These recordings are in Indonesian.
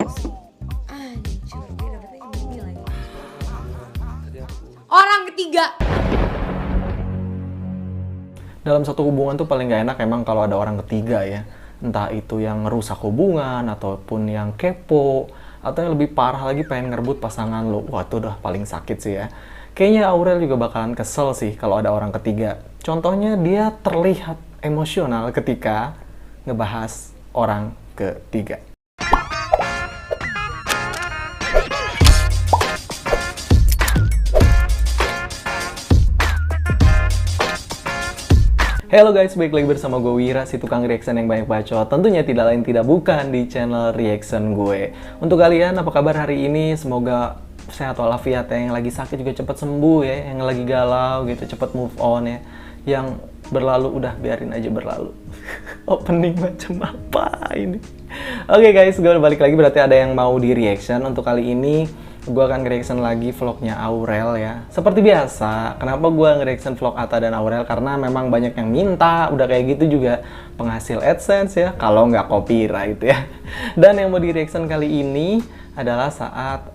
Hancur, dia dapetnya ini lagi. Orang ketiga. Dalam satu hubungan tuh paling gak enak emang kalau ada orang ketiga ya. Entah itu yang ngerusak hubungan, ataupun yang kepo, atau yang lebih parah lagi pengen ngerebut pasangan lo. Wah, itu udah paling sakit sih ya. Kayaknya Aurel juga bakalan kesel sih kalau ada orang ketiga. Contohnya dia terlihat emosional ketika ngebahas orang ketiga. Halo guys, balik lagi bersama gue Wira, si tukang reaction yang banyak bacot. Tentunya tidak lain tidak bukan di channel reaction gue. Untuk kalian, apa kabar hari ini? Semoga sehat walafiat ya. Yang lagi sakit juga cepat sembuh ya. Yang lagi galau gitu, cepat move on ya. Yang berlalu udah biarin aja berlalu. Opening macam apa ini? Oke guys, gue udah balik lagi, berarti ada yang mau di reaction. Untuk kali ini gue akan nge-reaction lagi vlognya Aurel ya. Seperti biasa, kenapa gue nge-reaction vlog Atta dan Aurel? Karena memang banyak yang minta, udah kayak gitu juga penghasil AdSense ya, kalau nggak copyright ya. Dan yang mau di-reaction kali ini adalah saat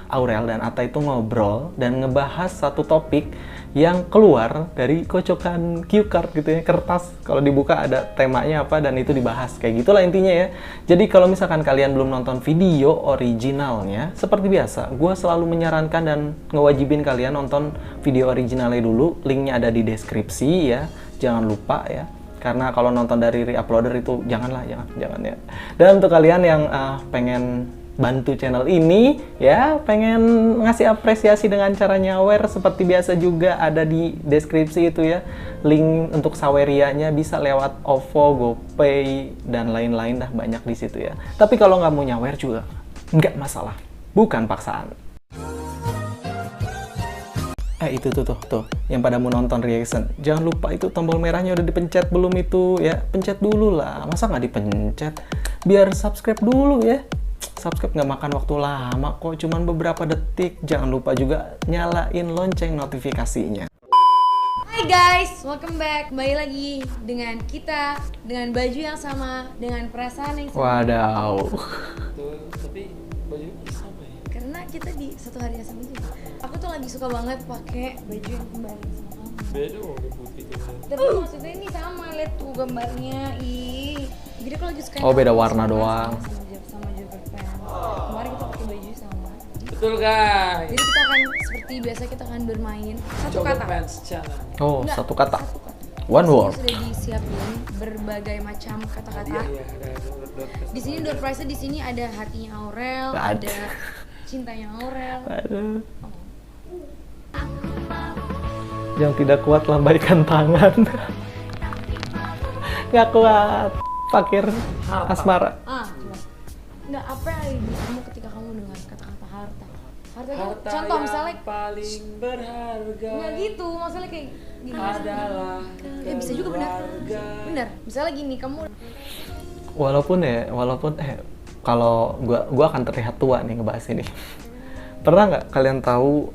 Aurel dan Atta itu ngobrol dan ngebahas satu topik yang keluar dari kocokan cue card gitu ya, kertas. Kalau dibuka ada temanya apa dan itu dibahas. Kayak gitulah intinya ya. Jadi kalau misalkan kalian belum nonton video originalnya, seperti biasa, gue selalu menyarankan dan ngewajibin kalian nonton video originalnya dulu. Linknya ada di deskripsi ya. Jangan lupa ya. Karena kalau nonton dari reuploader itu jangan ya. Dan untuk kalian yang pengen bantu channel ini ya, pengen ngasih apresiasi dengan cara nyawer, seperti biasa juga ada di deskripsi itu ya, link untuk sawerianya bisa lewat OVO, GoPay dan lain-lain dah, banyak di situ ya. Tapi kalau nggak mau nyawer juga nggak masalah, bukan paksaan. Itu tuh yang pada mau nonton reaction, jangan lupa itu tombol merahnya udah dipencet belum itu ya, pencet dulu lah, masa nggak dipencet, biar subscribe dulu ya. Subscribe nggak makan waktu lama kok, cuman beberapa detik. Jangan lupa juga nyalain lonceng notifikasinya. Hai guys, welcome back. Kembali lagi dengan kita, dengan baju yang sama, dengan perasaan yang sama. Wadaw. Tuh, tapi baju sama ya? Karena kita di satu hari yang sama juga. Aku tuh lagi suka banget pakai baju yang kembali sama kamu. Beda warna putih juga. Tapi maksudnya ini sama, lihat tuh gambarnya. Ih, jadi aku lagi suka. Oh, beda warna doang. Sama juga pants. Kemarin kita pakai baju sama. Betul guys. Jadi kita akan seperti biasa, kita akan bermain satu Coba kata. Pants channel. Oh, Enggak, satu kata. satu kata. One word. Sudah disiapin berbagai macam kata-kata. Iya, ada door. Di sini door prize di sini ada hatinya Aurel, ada cintanya Aurel. Aduh. Yang tidak kuat lambaikan tangan. Nggak kuat. Fakir asmara. Coba. Nggak, apa yang ada di kamu ketika kamu dengar kata-kata harta? Harta itu Harta contoh yang misalnya paling berharga nggak gitu, maksudnya kayak gini. adalah Bisa juga benar. keluarga. Benar. Misalnya gini, kamu Walaupun kalau gua akan terlihat tua nih ngebahas ini. Pernah nggak kalian tahu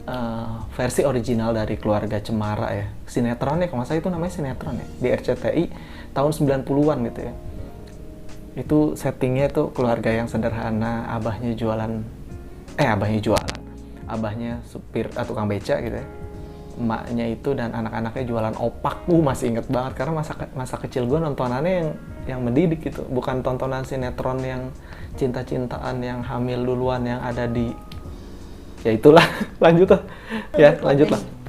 versi original dari Keluarga Cemara ya? Sinetron ya, kalau nggak salah itu namanya sinetron ya, di RCTI tahun 90-an gitu ya. Itu settingnya tuh keluarga yang sederhana, abahnya supir tukang beca gitu ya, emaknya itu dan anak-anaknya jualan opak. Masih inget banget karena masa kecil gue nontonannya yang mendidik gitu, bukan tontonan sinetron yang cinta-cintaan yang hamil duluan yang ada di, ya itulah. Lanjut lah.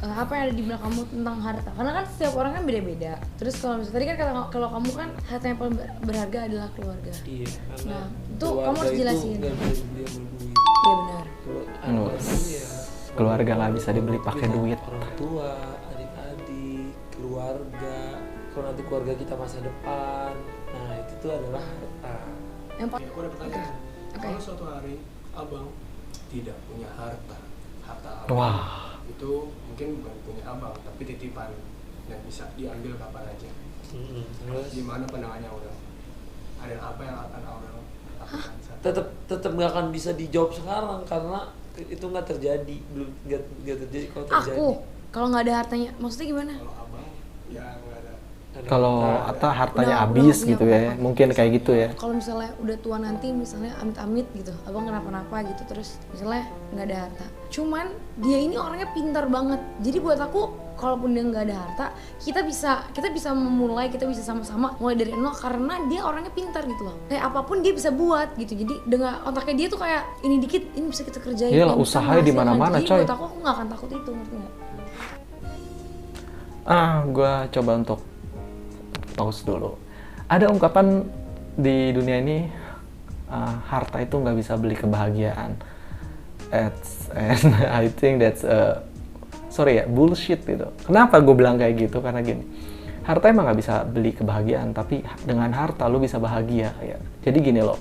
apa yang ada di belakang kamu tentang harta? Karena kan setiap orang kan beda-beda. Terus kalau misalnya tadi kan kalau kamu kan harta yang paling berharga adalah keluarga. Iya, karena Nah, itu kamu harus jelasin. nggak bisa dibeli sama duit. Iya benar. Kalau anak ya, Keluarga nggak bisa dibeli pakai duit. orang tua, adik-adik, keluarga. Kalau nanti keluarga kita masa depan, nah itu tuh adalah harta. Yang paling Aku ada pertanyaan. Oke. Kalau suatu hari abang tidak punya harta abang Wah. itu mungkin bukan punya abang, tapi titipan yang bisa diambil kapan aja. Terus Gimana pandangannya Aurel? Ada apa yang akan Aurel lakukan saat tetap nggak akan bisa dijawab sekarang karena itu nggak terjadi, belum nggak terjadi. Kalau terjadi aku kalau nggak ada hartanya, maksudnya gimana? kalau abang ya nggak ada Kalau atau hartanya Udah habis nggak punya gitu ya, apa-apa. mungkin kayak gitu ya. Kalau misalnya udah tua nanti, misalnya amit-amit gitu, abang kenapa-napa gitu, terus misalnya nggak ada harta. Cuman dia ini orangnya pintar banget. Jadi buat aku, kalaupun dia nggak ada harta, kita bisa memulai, kita bisa sama-sama mulai dari nol karena dia orangnya pintar gitu loh. Kayak apapun dia bisa buat gitu. Jadi dengan otaknya dia tuh kayak ini dikit, ini bisa kita kerjain. Iyalah, ini bisa usahanya di menghasilkan. mana-mana, Jadi coy. buat aku nggak akan takut itu, ngerti nggak? Gue coba untuk pause dulu. Ada ungkapan di dunia ini, harta itu nggak bisa beli kebahagiaan. And I think that's bullshit gitu. Kenapa gue bilang kayak gitu? Karena gini, harta emang nggak bisa beli kebahagiaan, tapi dengan harta lu bisa bahagia ya. Jadi gini loh,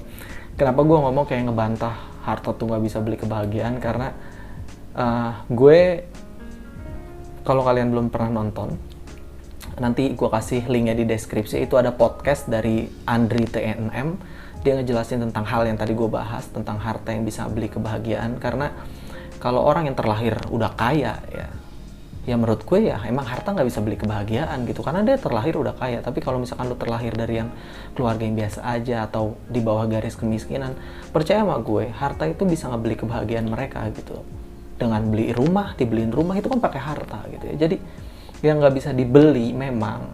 kenapa gue ngomong kayak ngebantah harta tuh nggak bisa beli kebahagiaan? Karena gue, kalau kalian belum pernah nonton, nanti gue kasih linknya di deskripsi. Itu ada podcast dari Andri TNM. Dia ngejelasin tentang hal yang tadi gue bahas, tentang harta yang bisa beli kebahagiaan. Karena kalau orang yang terlahir udah kaya ya menurut gue ya emang harta nggak bisa beli kebahagiaan gitu. Karena dia terlahir udah kaya. Tapi kalau misalkan lu terlahir dari yang keluarga yang biasa aja atau di bawah garis kemiskinan, percaya sama gue, harta itu bisa ngebeli kebahagiaan mereka gitu. Dengan beli rumah, dibeliin rumah itu kan pakai harta gitu ya. Jadi yang nggak bisa dibeli memang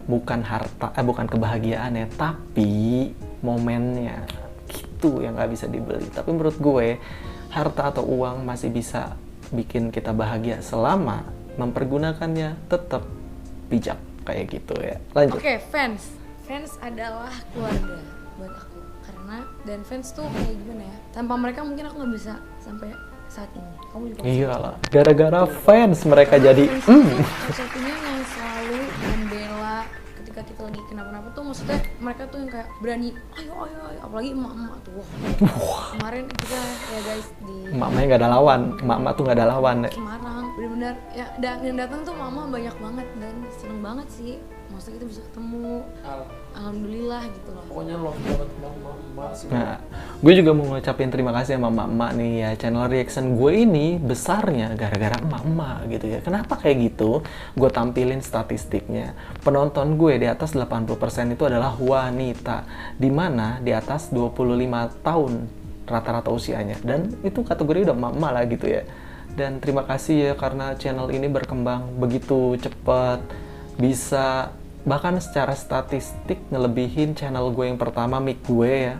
bukan harta, bukan kebahagiaannya, tapi momennya gitu yang nggak bisa dibeli. Tapi menurut gue harta atau uang masih bisa bikin kita bahagia selama mempergunakannya tetap bijak kayak gitu ya. Lanjut. Oke, fans adalah keluarga buat aku karena dan fans tuh kayak gimana ya? Tanpa mereka mungkin aku nggak bisa sampai saat ini. Kamu juga pasti Iyalah, gara-gara fans mereka jadi satu-satunya yang selalu membela ketika kita lagi kenapa-napa tuh, maksudnya mereka tuh yang kayak berani ayo apalagi emak-emak tuh kemarin kita ya guys di emak-emaknya nggak ada lawan, emak-emak tuh nggak ada lawan deh. Semarang bener-bener ya, dan yang datang tuh mama banyak banget dan seneng banget sih, maksudnya kita bisa ketemu, alhamdulillah gitu loh. Pokoknya love banget emak semua. Nah, gue juga mau ngucapin terima kasih sama emak-emak nih ya. Channel reaction gue ini besarnya gara-gara emak-emak gitu ya. Kenapa kayak gitu? Gue tampilin statistiknya. Penonton gue di atas 80% itu adalah wanita, dimana di atas 25 tahun rata-rata usianya. Dan itu kategori udah emak-emak lah gitu ya. Dan terima kasih ya karena channel ini berkembang begitu cepat, bisa bahkan secara statistik ngelebihin channel gue yang pertama, mic gue ya.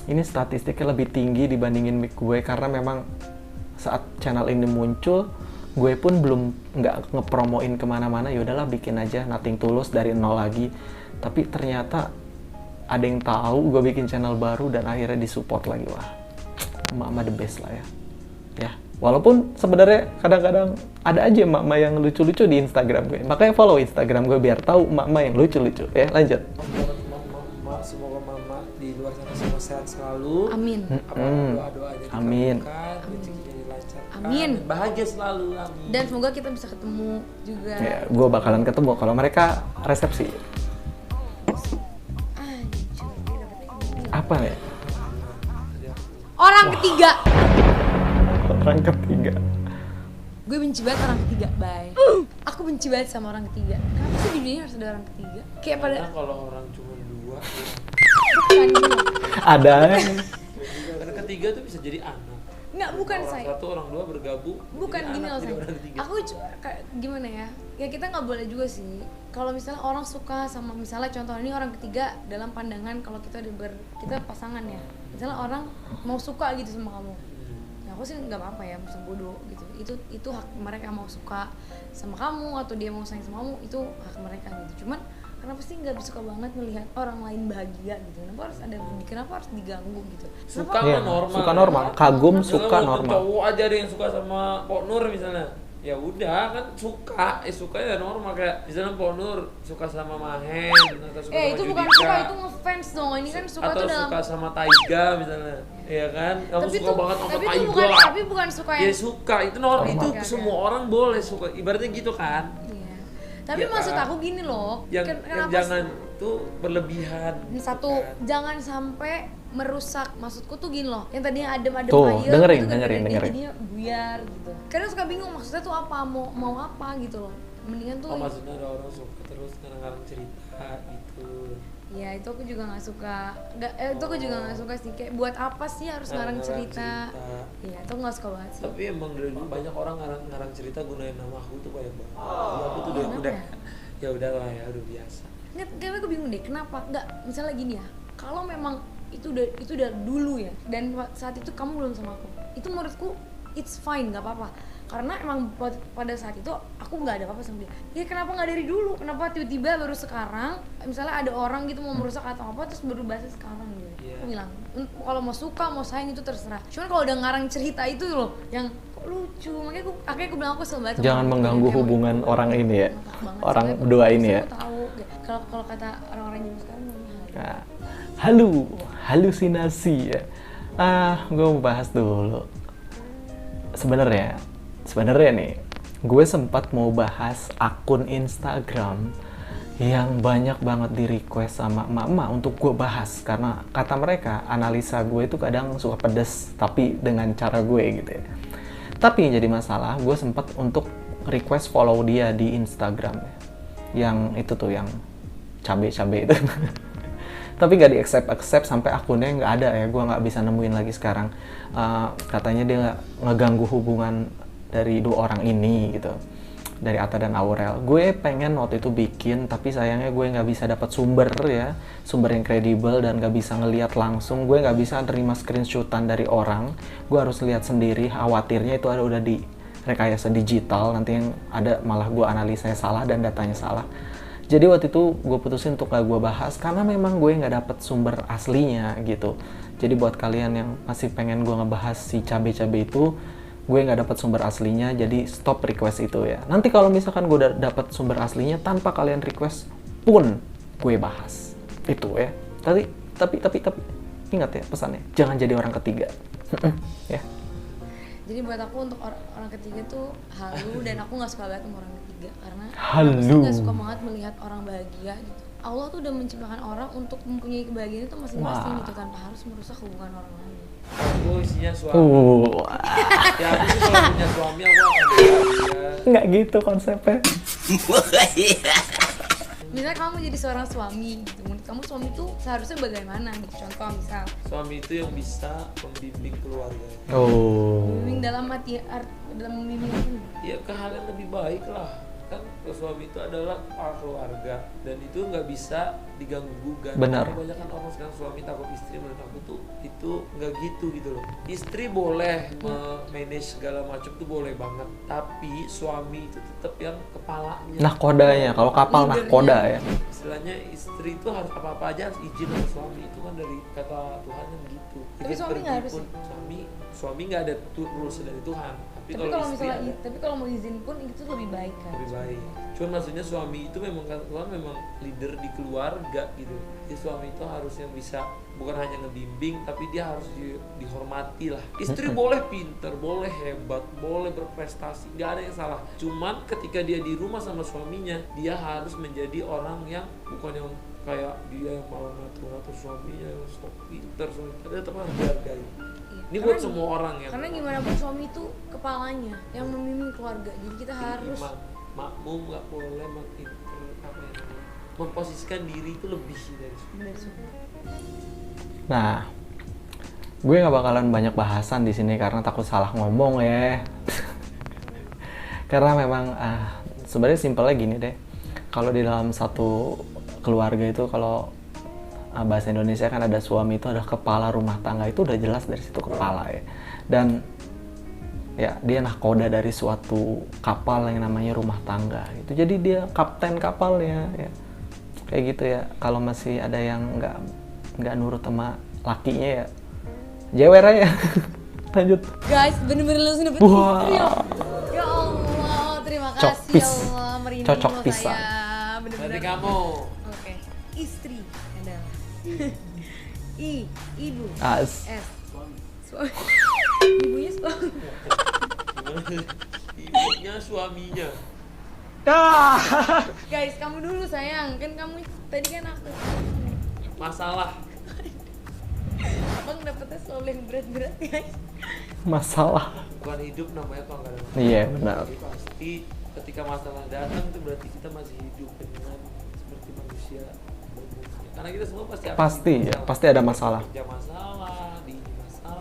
Ini statistiknya lebih tinggi dibandingin mic gue karena memang saat channel ini muncul gue pun belum nggak ngepromoin kemana-mana, ya udahlah bikin aja Nothing Tulus dari nol lagi. Tapi ternyata ada yang tahu gue bikin channel baru dan akhirnya disupport lagi. Wah, emak-emak the best lah ya. Walaupun sebenarnya kadang-kadang ada aja emak-emak yang lucu-lucu di Instagram gue. Makanya follow Instagram gue biar tahu emak-emak yang lucu-lucu. Ya, lanjut. Semoga mama di luar sana semua sehat selalu. Amin. Doa-doanya Amin. dikabulkan, rezekinya dilancarkan. Amin. Bahagia selalu, amin. Dan semoga kita bisa ketemu juga. Ya, gue bakalan ketemu kalau mereka resepsi. Anjir, dia dapetnya gini. Apa ya? Orang ketiga. Orang ketiga. Gue benci banget orang ketiga, bye. Aku benci banget sama orang ketiga. Kenapa sih di dunia harus ada orang ketiga? Kayak pada Karena kalau orang cuma dua, bukan gitu loh. Ada. karena ketiga tuh bisa jadi anak. Nggak, bukan Orang saya. satu, orang dua bergabung. Bukan jadi gini anak, loh jadi saya. orang ketiga. Aku kayak gimana ya? Ya kita nggak boleh juga sih. Kalau misalnya orang suka sama, misalnya contoh ini orang ketiga dalam pandangan kalau kita kita pasangan ya. Misalnya orang mau suka gitu sama kamu. Ya aku sih nggak apa-apa ya, masa bodoh gitu. Itu hak mereka mau suka sama kamu atau dia mau sayang sama kamu, itu hak mereka gitu. Cuman kenapa sih nggak suka banget melihat orang lain bahagia gitu? Kenapa harus diganggu gitu? Suka Iya, mah normal. suka normal. Kagum Misalnya suka mau normal. Cowok aja ada yang suka sama Pok Nur misalnya. Ya udah kan suka, suka ya normal, kayak misalnya Pok Nur suka sama Mahen atau suka sama itu bukan Judika, suka, itu ngefans dong. Ini kan suka atau tuh dalam suka sama Taiga misalnya. Iya kan? Kamu tapi suka banget sama tapi itu Taiga. bukan suka Ya yang suka, itu normal. Itu Oke. semua orang boleh suka. Ibaratnya gitu kan. Iya. Tapi Iya maksud kan? aku gini loh, Yang kenapa jangan tuh berlebihan. satu kan? jangan sampai merusak, maksudku tuh gini loh, yang tadinya adem-adem Tuh, ayem dengerin, itu dengerin. jadinya buyar gitu. Kadang suka bingung maksudnya tuh apa, mau apa gitu loh. Mendingan tuh Oh maksudnya ada orang suka terus kadang-kadang cerita gitu. Ya itu aku juga nggak suka. Itu aku juga nggak suka sih. Kayak buat apa sih harus ngarang cerita? Iya, itu nggak suka banget sih. Tapi emang dari dulu banyak orang ngarang cerita gunain nama aku tuh banyak banget. Ya, aku tuh udah ya udahlah ya, udah biasa. Nggak, kayaknya aku bingung deh kenapa nggak misalnya gini ya. Kalau memang itu udah dulu ya, dan saat itu kamu belum sama aku, itu menurutku it's fine, nggak apa-apa. Karena emang pada saat itu aku nggak ada apa-apa sama dia. Ya kenapa nggak dari dulu? Kenapa tiba-tiba baru sekarang? Misalnya ada orang gitu mau merusak atau apa, terus baru bahas sekarang gitu. Aku bilang, kalau mau suka mau sayang itu terserah. Cuman kalau udah ngarang cerita itu loh, yang kok lucu, makanya aku bilang aku kesel banget. Jangan mengganggu hubungan orang ini ya, orang berdua ini ya. Aku tahu. Kalau kata orang-orang zaman sekarang namanya halusinasi ya. Gue mau bahas dulu. Sebenarnya nih, gue sempat mau bahas akun Instagram yang banyak banget di request sama emak-emak untuk gue bahas, karena kata mereka analisa gue itu kadang suka pedes tapi dengan cara gue gitu ya. Tapi yang jadi masalah, gue sempat untuk request follow dia di Instagram ya. Yang itu tuh yang cabe-cabe itu. Tapi nggak di-accept sampai akunnya nggak ada ya, gue nggak bisa nemuin lagi sekarang. Katanya dia nggak ngeganggu hubungan dari dua orang ini gitu, dari Atta dan Aurel. Gue pengen waktu itu bikin, tapi sayangnya gue nggak bisa dapat sumber yang kredibel, dan nggak bisa ngelihat langsung. Gue nggak bisa terima screenshotan dari orang, gue harus lihat sendiri. Khawatirnya itu udah di rekayasa digital, nanti yang ada malah gue analisanya salah dan datanya salah. Jadi waktu itu gue putusin untuk gak gue bahas karena memang gue nggak dapet sumber aslinya gitu. Jadi buat kalian yang masih pengen gue ngebahas si cabe-cabe itu, gue nggak dapet sumber aslinya, jadi stop request itu ya. Nanti kalau misalkan gue udah dapet sumber aslinya tanpa kalian request pun gue bahas itu ya. Tapi ingat ya pesannya, jangan jadi orang ketiga. Ya. Jadi buat aku untuk orang ketiga tuh halu, dan aku nggak suka banget sama orang ketiga karena halu. aku nggak suka banget melihat orang bahagia gitu. Allah tuh udah menciptakan orang untuk mempunyai kebahagiaan itu masing-masing gitu, tanpa harus merusak hubungan orang lain. Aku isinya suami. Ya aku sih kalau punya suami aku akan bahagia. Nggak gitu konsepnya. Misalnya kamu jadi seorang suami gitu, menurut kamu suami itu seharusnya bagaimana gitu? Contoh misal Suami itu yang bisa membimbing keluarga. membimbing dalam membimbing apa nih? Ya ke hal yang lebih baik lah. Kan suami itu adalah kepala keluarga, dan itu nggak bisa diganggu gugat. Benar. Kebanyakan orang sekarang suami takut istri, menurut aku tuh itu nggak gitu loh. Istri boleh manage segala macam tuh boleh banget, tapi suami itu tetap yang kepalanya. Nahkodanya, kalau kapal nahkoda ya. Istilahnya istri itu harus apa-apa aja harus izin sama suami, itu kan dari kata Tuhan yang gitu. Tapi suami nggak harus. Suami nggak ada rules dari Tuhan. Tapi kalau misalnya tapi kalau mau izin pun itu lebih baik kan? Lebih baik. Cuman maksudnya suami itu memang Tuhan memang leader di keluarga gitu. Jadi suami itu harus yang bisa bukan hanya ngebimbing, tapi dia harus dihormati lah. Istri boleh pinter, boleh hebat, boleh berprestasi, nggak ada yang salah. Cuman ketika dia di rumah sama suaminya, dia harus menjadi orang yang bukan yang kayak dia yang malah ngatur-ngatur suaminya, yang sok pinter, dia tetap harus dihargai. Ini buat semua orang ya. Karena gimana pun suami itu kepalanya yang membimbing keluarga. Jadi kita harus makmum, nggak boleh memposisikan diri itu lebih dari suami. Nah, gue nggak bakalan banyak bahasan di sini karena takut salah ngomong ya. Karena memang sebenarnya simpelnya gini deh. Kalau di dalam satu keluarga itu, kalau bahasa Indonesia kan ada suami itu ada kepala rumah tangga, itu udah jelas dari situ kepala ya. Dan ya dia nahkoda dari suatu kapal yang namanya rumah tangga itu. Jadi dia kapten kapalnya ya. Kayak gitu ya. Kalau masih ada yang nggak nurut sama lakinya ya jewer aja. Lanjut. Guys, bener-bener langsung dapet istri ya. Ya Allah, terima kasih ya Allah, merinding Cocok loh pisan. saya. Bener-bener. Berarti kamu. Oke. Istri adalah ibu. As. Suami. Ibunya suami. Ibunya suaminya. Guys, kamu dulu sayang. Kan kamu tadi kan aku. Masalah. Abang dapetnya selalu yang berat-berat guys. Masalah. Bukan hidup namanya kalau nggak ada masalah. Iya benar. Jadi pasti ketika masalah datang itu berarti kita masih hidup dengan seperti menyikapi manusia berumurnya. Karena kita semua pasti akan Pasti hidup ya, masalah. pasti ada masalah. Kerja masalah,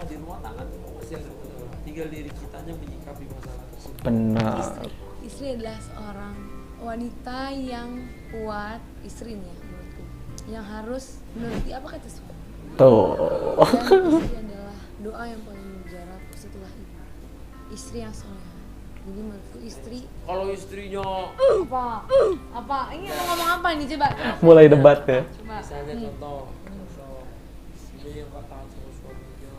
di rumah tangga semua pasti ada masalah. Tinggal diri kitanya menyikapi masalah tersebut. Benar. Istri adalah seorang wanita yang kuat, istri nih ya menurutku, yang harus menuruti apa kata suami. Tuh. Dan istri adalah doa yang paling mujarab setelah itu. Istri yang soleh. Jadi menurutku istri Kalau istrinya apa? Ini mau ngomong apa nih coba? Mulai debat ya. Coba. misalnya contoh istrinya yang gak tahan sama suaminya,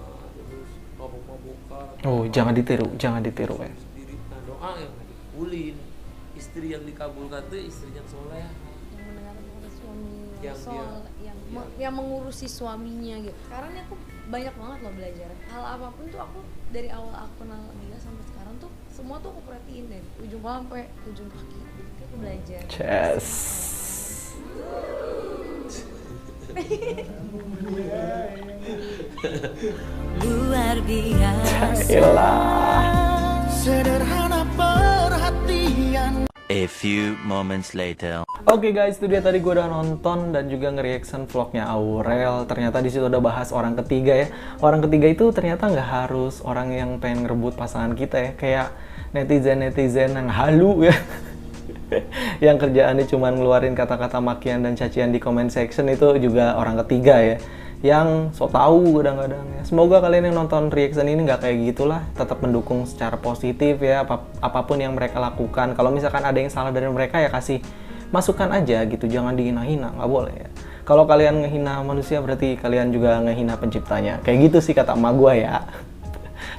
terus mabuk-mabukan. Oh, jangan ditiru ya. Sendiri. Nah, doa yang dikabulin. Istri yang dikabulkan tuh istri yang soleh. Yang mendengarkan kata suami, Yang yang mengurusi suaminya gitu. Sekarang ini aku banyak banget loh belajar. Hal apapun tuh aku dari awal aku kenal dia sampai sekarang tuh semua tuh aku perhatiin dari ujung kepala sampai ujung kaki. Jadi aku belajar. Yes. Luar biasa. Iyalah. Sederhana perhatian. A few moments later. Oke guys, itu dia tadi gue udah nonton dan juga nge-reaction vlognya Aurel. Ternyata di situ udah bahas orang ketiga ya. Orang ketiga itu ternyata nggak harus orang yang pengen ngerebut pasangan kita ya. Kayak netizen yang halu ya. Yang kerjaannya cuma ngeluarin kata-kata makian dan cacian di comment section itu juga orang ketiga ya. Yang so tahu kadang-kadang ya. Semoga kalian yang nonton reaction ini nggak kayak gitulah, tetap mendukung secara positif ya apapun yang mereka lakukan. Kalau misalkan ada yang salah dari mereka ya kasih masukan aja gitu, jangan dihina-hina, nggak boleh ya. Kalau kalian ngehina manusia berarti kalian juga ngehina penciptanya. Kayak gitu sih kata emak gua ya.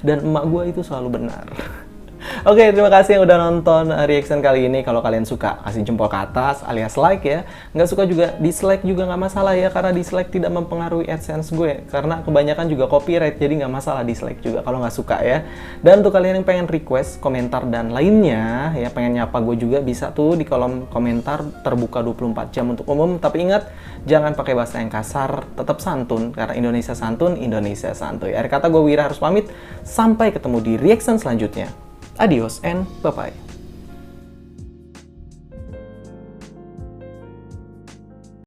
Dan emak gua itu selalu benar. Oke, terima kasih yang udah nonton reaction kali ini. Kalau kalian suka, kasih jempol ke atas alias like ya. Nggak suka juga, dislike juga nggak masalah ya. Karena dislike tidak mempengaruhi AdSense gue. Karena kebanyakan juga copyright, jadi nggak masalah dislike juga kalau nggak suka ya. Dan untuk kalian yang pengen request, komentar, dan lainnya, ya pengen nyapa gue juga bisa tuh di kolom komentar, terbuka 24 jam untuk umum. Tapi ingat, jangan pakai bahasa yang kasar, tetap santun. Karena Indonesia santun, Indonesia santuy. Akhir kata gue Wira harus pamit, sampai ketemu di reaction selanjutnya. Adios and bye-bye.